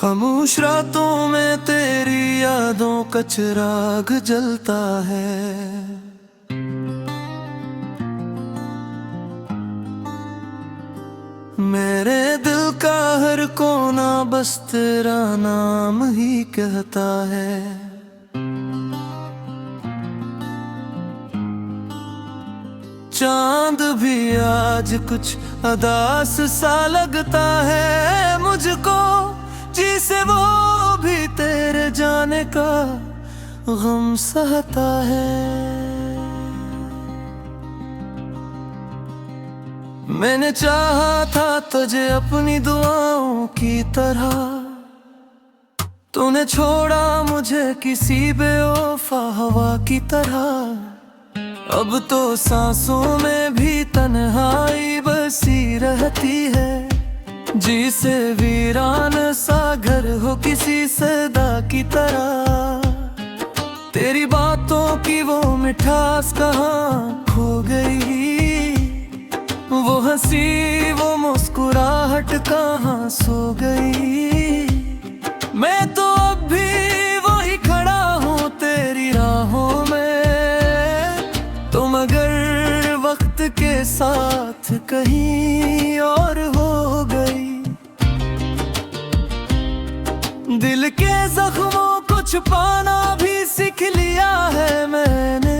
खामोश रातों में तेरी यादों का चिराग जलता है। मेरे दिल का हर कोना बस तेरा नाम ही कहता है। चांद भी आज कुछ अदास सा लगता है मुझको, जिसे वो भी तेरे जाने का गम सहता है। मैंने चाहा था तुझे अपनी दुआओं की तरह, तूने छोड़ा मुझे किसी बेवफा हवा की तरह। अब तो सांसों में भी तन्हाई बसी रहती है, जिसे वीरान सा घर हो किसी सदा की तरह। तेरी बातों की वो मिठास कहाँ खो गई, वो हंसी वो मुस्कुराहट कहाँ सो गई। मैं तो अब भी वही खड़ा हूँ तेरी राहों में, तुम अगर वक्त के साथ कहीं और हो गई। दिल के जख्मों को छुपाना भी सीख लिया है मैंने,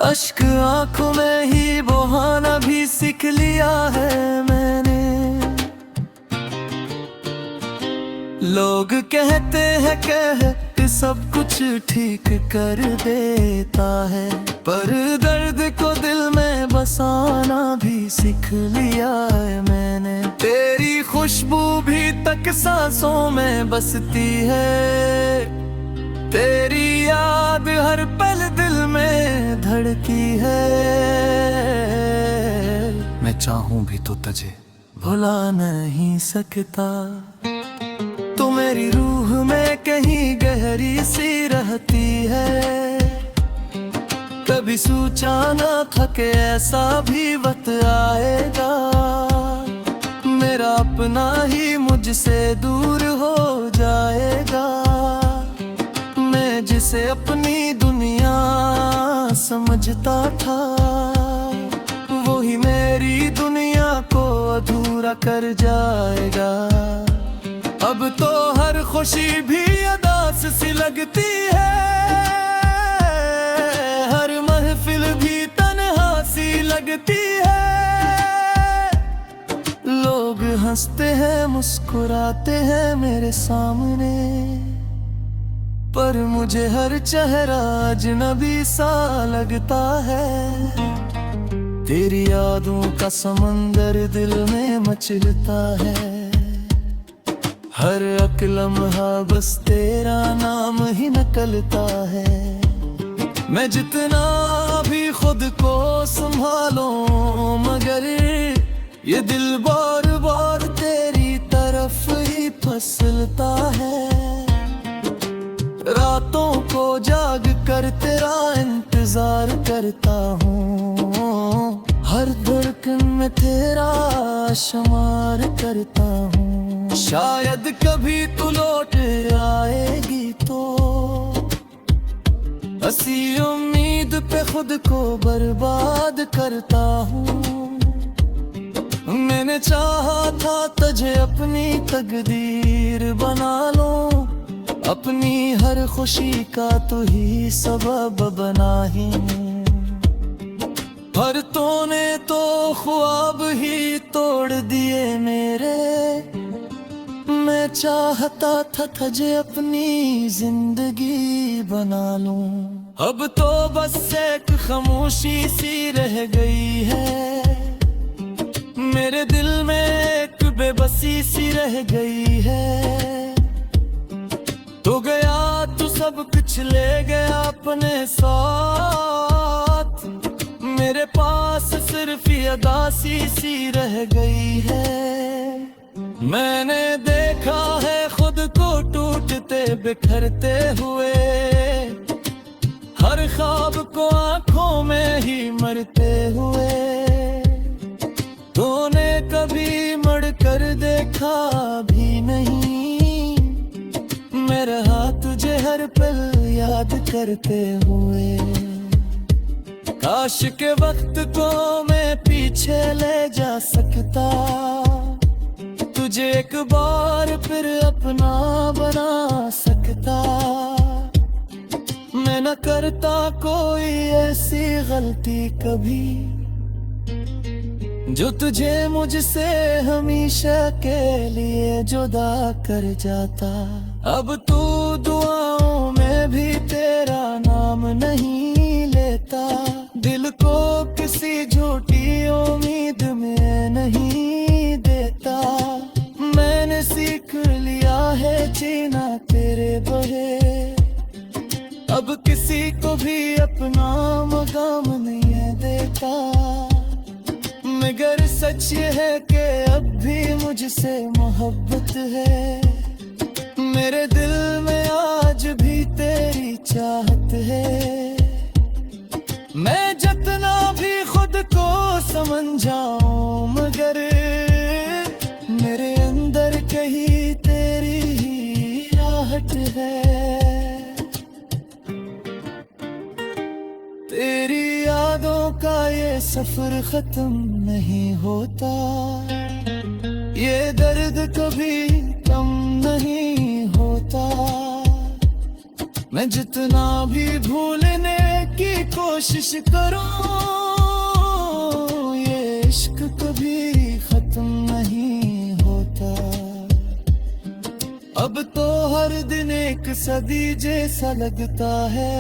अश्क आंखों में ही बहाना भी सीख लिया है मैंने। लोग कहते हैं कह सब कुछ ठीक कर देता है, पर दर्द को दिल में बसाना भी सीख लिया है मैंने। तेरी खुशबू भी तक सांसों में बसती है, तेरी याद हर पल दिल में धड़की है। मैं चाहूं भी तो तुझे भुला नहीं सकता, तू मेरी रूह में कहीं गहरी सी रहती है। कभी सोचा न था कि ऐसा भी वक्त आएगा, मेरा अपना ही मुझसे दूर हो जाएगा। मैं जिसे अपनी दुनिया समझता था, वही मेरी दुनिया को अधूरा कर जाएगा। अब तो हर खुशी भी अदास सी लगती है, हर महफिल भी तन्हा सी लगती है। लोग हंसते हैं मुस्कुराते हैं मेरे सामने, पर मुझे हर चेहरा अजनबी सा लगता है। तेरी यादों का समंदर दिल में मचलता है, हर एक लम्हा बस तेरा नाम ही निकलता है। मैं जितना भी खुद को संभालूं, मगर ये दिल बार बार तेरी तरफ ही फिसलता है। रातों को जाग कर तेरा इंतजार करता हूँ, हर धड़कन में तेरा शुमार करता हूँ। शायद कभी तू लौट आएगी तो, हंसी उम्मीद पे खुद को बर्बाद करता हूँ। मैंने चाहा था तुझे अपनी तकदीर बना लूं, अपनी हर खुशी का तू ही सबब बना ही। पर तूने तो ख्वाब ही तोड़ दिए मेरे, मैं चाहता था तुझे अपनी जिंदगी बना लूं। अब तो बस एक खामोशी सी रह गई है, मेरे दिल में एक बेबसी सी रह गई है। तू गया तू सब कुछ ले गया अपने साथ, मेरे पास सिर्फ अदासी सी रह गई है। मैंने देखा है खुद को टूटते बिखरते हुए, हर ख्वाब को आंखों में ही मरते हुए। तूने कभी मुड़ कर देखा भी नहीं, याद करते हुए। काश के वक्त को मैं पीछे ले जा सकता, तुझे एक बार फिर अपना बना सकता। मैं न करता कोई ऐसी गलती कभी जो तुझे मुझसे हमेशा के लिए जुदा कर जाता। अब तू दुआओं में भी तेरा नाम नहीं लेता, दिल को किसी झूठी उम्मीद में नहीं देता। मैंने सीख लिया है जीना तेरे बगैर, अब किसी को भी अपना मकाम नहीं देता। मगर सच ये है कि अब भी मुझसे मोहब्बत है, मेरे दिल में आज भी तेरी चाहत है। मैं जितना भी खुद को समझाऊं मगर मेरे अंदर कहीं तेरी ही आहट है। तेरी यादों का ये सफर खत्म नहीं होता, ये दर्द कभी कम नहीं होता। मैं जितना भी भूलने की कोशिश करूं, ये इश्क कभी खत्म नहीं होता। अब तो हर दिन एक सदी जैसा लगता है,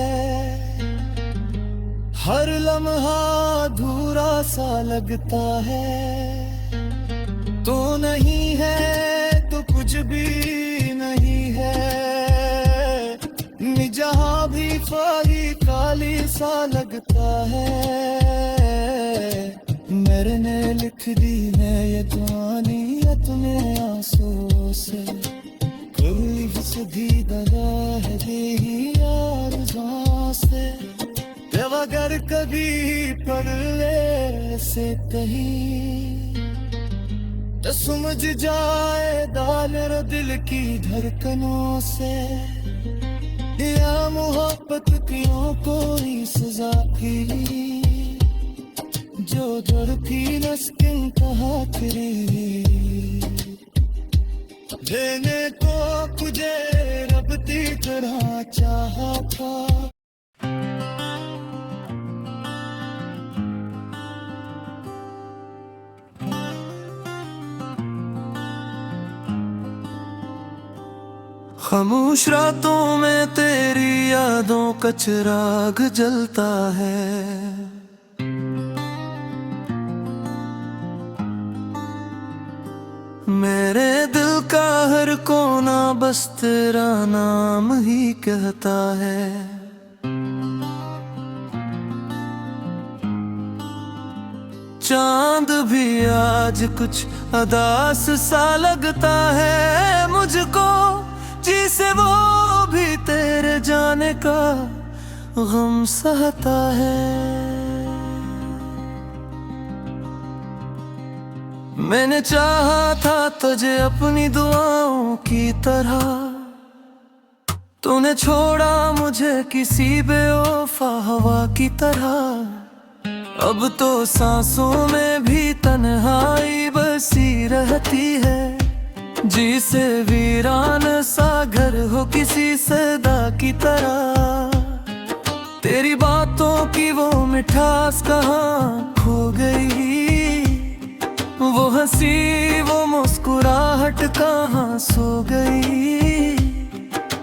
हर लम्हा अधूरा सा लगता है। तू नहीं है तो कुछ भी नहीं है, जहाँ भी फाही खाली सा लगता है। मेरे ने लिख दी है ये कहानी अपने आंसू से, कभी सीधी दगा है देही यार से। अगर कभी पगले से कहीं तो समझ जाए दालर दिल की धड़कनों से, या मोहब्बत क्यों कोई सजा थी जो जड़ थी नस्किन कहा फिरी। देने को तुझे रब की तरह चाहा था। खामोश रातों में तेरी यादों का चिराग जलता है, मेरे दिल का हर कोना बस तेरा नाम ही कहता है। चांद भी आज कुछ अदास सा लगता है मुझको, जिसे वो भी तेरे जाने का गम सहता है। मैंने चाहा था तुझे अपनी दुआओं की तरह, तूने छोड़ा मुझे किसी बेवफा हवा की तरह। अब तो सांसों में भी तन्हाई बसी रहती है, जिसे वीरान सा घर हो किसी सदा की तरह। तेरी बातों की वो मिठास कहाँ खो गई, वो हंसी वो मुस्कुराहट कहाँ सो गई।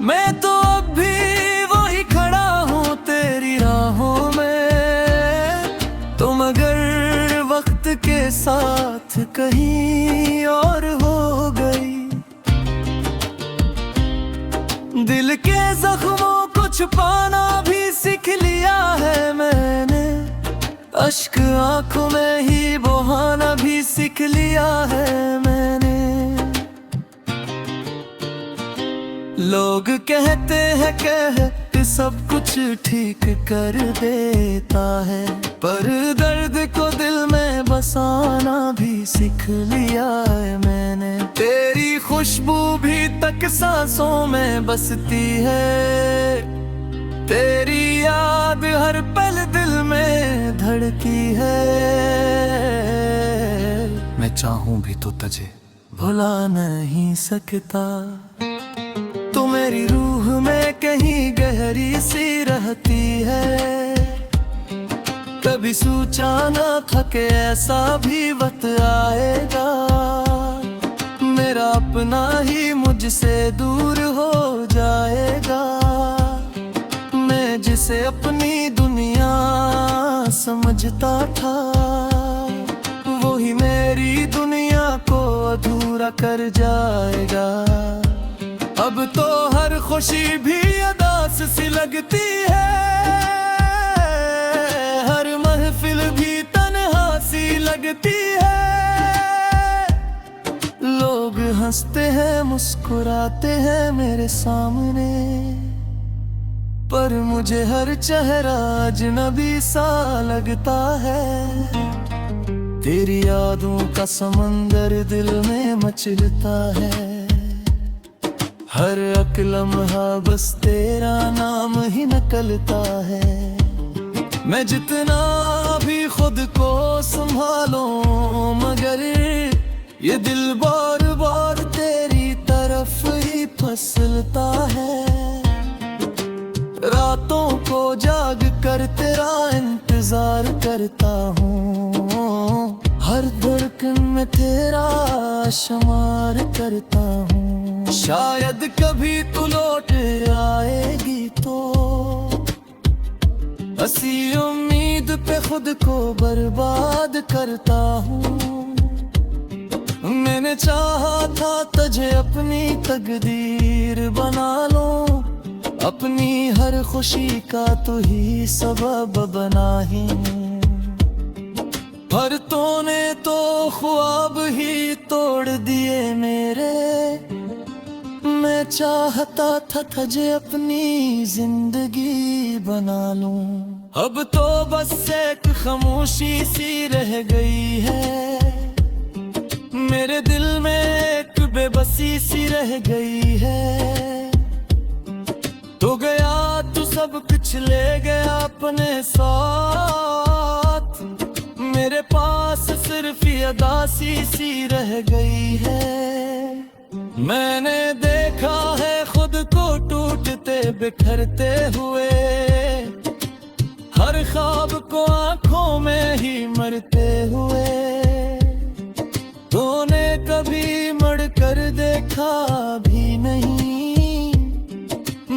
मैं तो अब भी वही खड़ा हूँ तेरी राहों में, तो मगर वक्त के साथ कहीं और हो गई। दिल के जख्मों को छुपाना भी सीख लिया है मैंने, अश्क आंखों में ही बहाना भी सीख लिया है मैंने। लोग कहते हैं कि सब कुछ ठीक कर देता है, पर दर्द को दिल में बसाना भी सीख लिया है मैंने। तेरी खुशबू भी तक सांसों में बसती है, याद हर पल दिल में धड़की है। मैं चाहूं भी तो तुझे भुला नहीं सकता। तू मेरी रूह में कहीं गहरी सी रहती है। कभी सोचा ना था कि ऐसा भी वक्त आएगा, मेरा अपना ही मुझसे दूर हो जाएगा। मैं जिसे अपनी दुनिया समझता था, वही मेरी दुनिया को अधूरा कर जाएगा। अब तो हर खुशी भी अदास सी लगती है, हर महफिल भी तन्हा सी लगती है। लोग हंसते हैं मुस्कुराते हैं मेरे सामने, पर मुझे हर चेहरा अजनबी सा लगता है। तेरी यादों का समंदर दिल में मचलता है, हर एक लम्हा बस तेरा नाम ही नकलता है। मैं जितना भी खुद को संभालूं, मगर ये दिल बार बार तेरी तरफ ही फिसलता है। रातों को जाग कर तेरा इंतजार करता हूँ, हर धड़कन में तेरा शुमार करता हूँ। शायद कभी तू लौट आएगी तो हंसी उम्मीद पे खुद को बर्बाद करता हूँ। मैंने चाहा था तुझे अपनी तकदीर बना लूं, अपनी हर खुशी का तू ही सबब बना ही। पर तूने तो ख्वाब ही तोड़ दिए मेरे। मैं चाहता था तुझे अपनी जिंदगी बना लूं, अब तो बस एक खामोशी सी रह गई है। मेरे दिल में एक बेबसी सी रह गई है। तू गया तू सब कुछ ले गया अपने साथ, मेरे पास सिर्फ अदासी सी रह गई है। मैंने देखा है खुद को टूटते बिखरते हुए, हर ख्वाब को आंखों में ही मरते हुए। तूने कभी मुड़ कर देखा भी नहीं,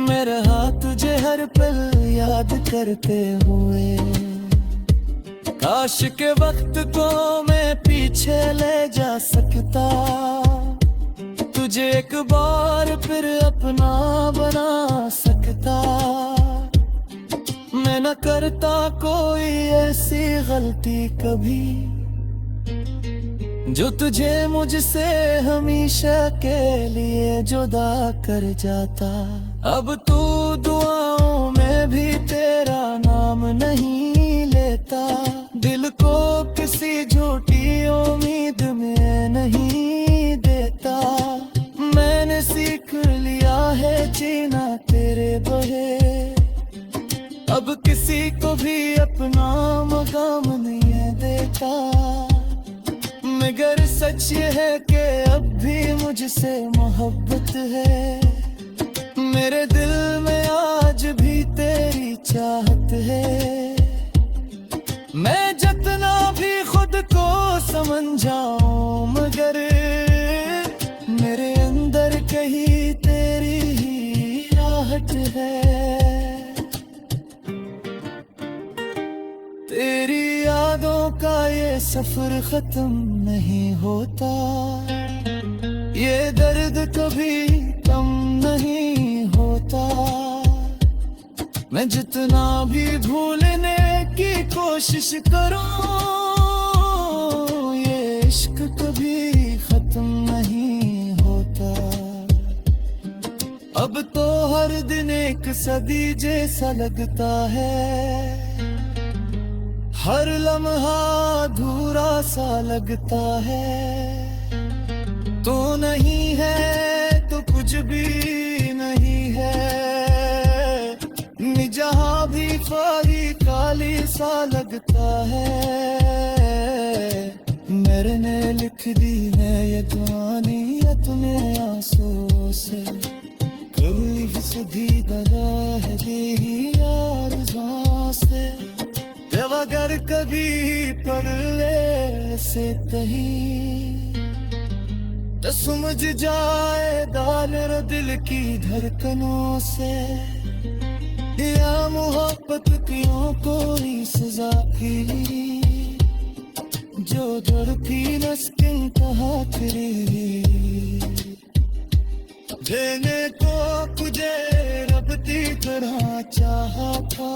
मेरा हाथ तुझे हर पल याद करते हुए। काश के वक्त को मैं पीछे ले जा सकता, तुझे एक बार फिर अपना बना सकता। मैं न करता कोई ऐसी गलती कभी, जो तुझे मुझसे हमेशा के लिए जुदा कर जाता। अब तू दुआओं में भी तेरा नाम नहीं लेता, दिल को किसी झूठी उम्मीद में नहीं देता। मैंने सीख लिया है जीना तेरे बहे, अब किसी को भी अपना मकाम नहीं देता। मगर सच ये है कि अब भी मुझसे मोहब्बत है, मेरे दिल में आज भी तेरी चाहत है। मैं जितना भी खुद को समझाऊं, मगर मेरे अंदर कहीं तेरी ही आहट है। तेरी यादों का ये सफर खत्म नहीं होता, ये दर्द कभी कम नहीं होता। मैं जितना भी भूलने की कोशिश करूं, ये इश्क कभी खत्म नहीं होता। अब तो हर दिन एक सदी जैसा लगता है, हर लम्हा अधूरा सा लगता है। तू नहीं है तो कुछ भी नहीं है, जहाँ भी वफा ही काली सा लगता है, मेरे ने लिख दी है ये कहानी अपने आंसुओं से। कभी सीधी दगा है ही यार से, अगर कभी पढ़ ले से तही तो समझ जाए दालर दिल की धड़कनों से। या मोहब्बत क्यों कोई सजा थी जो धड़की नस्किन कहा फिरी, देने को तुझे रब की तरह चाहा था,